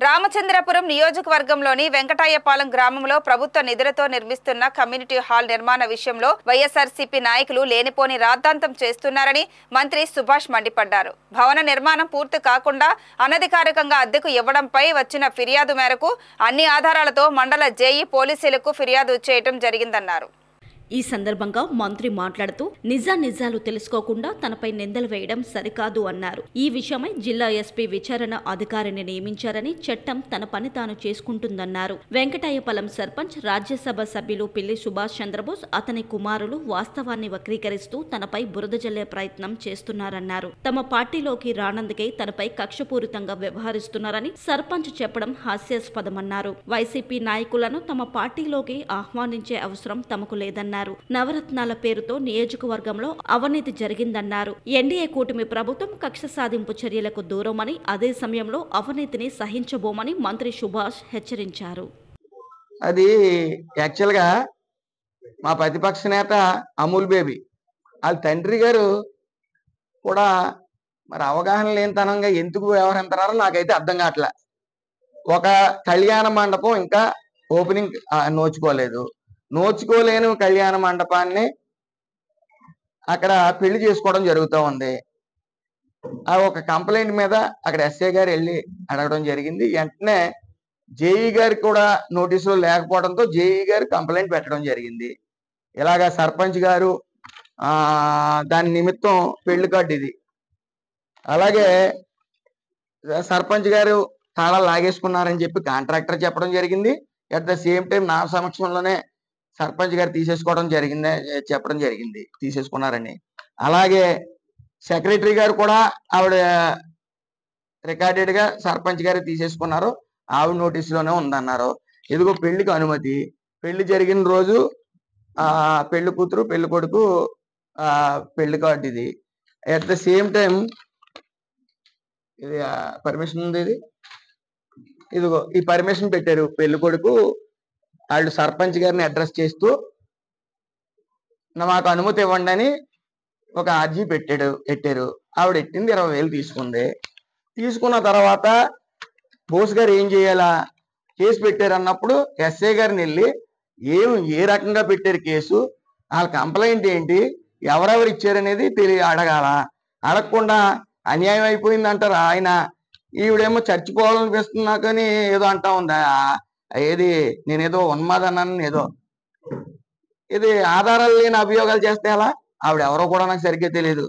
రామచంద్రపురం నియోజకవర్గంలోని వెంకటాయపాలెం గ్రామంలో ప్రభుత్వ నిధులతో నిర్మిస్తున్న కమ్యూనిటీ హాల్ నిర్మాణ విషయంలో వైఎస్ఆర్సీపీ నాయకులు లేనిపోని రాద్ధాంతం చేస్తున్నారని మంత్రి సుభాష్ మండిపడ్డారు. భవన నిర్మాణం పూర్తి కాకుండా అనధికారికంగా అద్దెకు ఇవ్వడంపై వచ్చిన ఫిర్యాదు మేరకు అన్ని ఆధారాలతో మండల జేఈ పోలీసులకు ఫిర్యాదు చేయడం జరిగిందన్నారు. ఈ సందర్భంగా మంత్రి మాట్లాడుతూ నిజాలు తెలుసుకోకుండా తనపై నిందలు వేయడం సరికాదు అన్నారు. ఈ విషయమై జిల్లా ఎస్పీ విచారణ అధికారిని నియమించారని, చట్టం తన పని తాను చేసుకుంటుందన్నారు. వెంకటాయపాలెం సర్పంచ్, రాజ్యసభ సభ్యులు పిల్లి సుభాష్ చంద్రబోస్, అతని కుమారులు వాస్తవాన్ని వక్రీకరిస్తూ తనపై బురద జల్లే ప్రయత్నం చేస్తున్నారన్నారు. తమ పార్టీలోకి రానందుకే తనపై కక్షపూరితంగా వ్యవహరిస్తున్నారని సర్పంచ్ చెప్పడం హాస్యాస్పదమన్నారు. వైసీపీ నాయకులను తమ పార్టీలోకి ఆహ్వానించే అవసరం తమకు లేదన్నారు. నవరత్నాల పేరుతో నియోజకవర్గంలో అవినీతి జరిగిందన్నారు. ఎన్డీఏ కూటమి ప్రభుత్వం కక్ష సాధింపు చర్యలకు దూరమని, అదే సమయంలో అవినీతిని సహించబోమని మంత్రి సుభాష్ హెచ్చరించారు. అది యాక్చువల్గా మా ప్రతిపక్ష నేత అమూల్ బేబీ వాళ్ళ తండ్రి గారు కూడా మరి అవగాహన లేనితనంగా ఎందుకు వ్యవహరిస్తున్నారో నాకైతే అర్థం కావట్లే. ఒక కళ్యాణ మండపం ఇంకా ఓపెనింగ్ నోచుకోలేని కళ్యాణ మండపాన్ని అక్కడ పెళ్లి చేసుకోవడం జరుగుతూ ఉంది. ఆ ఒక కంప్లైంట్ మీద అక్కడ ఎస్ఐ గారు వెళ్ళి అడగడం జరిగింది. వెంటనే జేఈ గారు కూడా నోటీసులు లేకపోవడంతో జేఈ గారు కంప్లైంట్ పెట్టడం జరిగింది. ఇలాగా సర్పంచ్ గారు దాని నిమిత్తం పెళ్లి కార్డు ఇది. అలాగే సర్పంచ్ గారు తాళాలు లాగేసుకున్నారని చెప్పి కాంట్రాక్టర్ చెప్పడం జరిగింది. అట్ ద సేమ్ టైం నా సమక్షంలోనే సర్పంచ్ గారు చెప్పడం జరిగింది తీసేసుకున్నారని. అలాగే సెక్రటరీ గారు కూడా ఆవిడ రికార్డెడ్ గా సర్పంచ్ గారు తీసేసుకున్నారు, ఆవిడ నోటీసులోనే ఉందన్నారు. ఇదిగో పెళ్లికి అనుమతి, పెళ్లి జరిగిన రోజు పెళ్లి కూతురు పెళ్లి కొడుకు పెళ్లి కార్డు ఇది. అట్ ద సేమ్ టైం ఇది పర్మిషన్ ఉంది. ఇదిగో ఈ పర్మిషన్ పెట్టారు. పెళ్లి కొడుకు వాళ్ళు సర్పంచ్ గారిని అడ్రస్ చేస్తూ మాకు అనుమతి ఇవ్వండి అని ఒక అర్జీ పెట్టారు. ఆవిడ ఎట్టింది 20,000 తీసుకుంది. తీసుకున్న తర్వాత బోస్ గారు ఏం చేయాలా, కేసు పెట్టారు అన్నప్పుడు ఎస్ఐ గారిని వెళ్ళి ఏ రకంగా పెట్టారు కేసు, వాళ్ళ కంప్లైంట్ ఏంటి, ఎవరెవరు ఇచ్చారనేది అడగాల. అడగకుండా అన్యాయం అయిపోయింది అంటారు ఆయన. ఈవిడేమో చచ్చిపోవాలనిపిస్తుంది నాకు అని ఏదో అంటా ఉందా. ఏది నేనేదో ఉన్మాదన్నాను ఏదో. ఇది ఆధారాలు లేని అభియోగాలు చేస్తే ఎలా? ఆవిడ ఎవరో కూడా నాకు సరిగ్గా తెలియదు.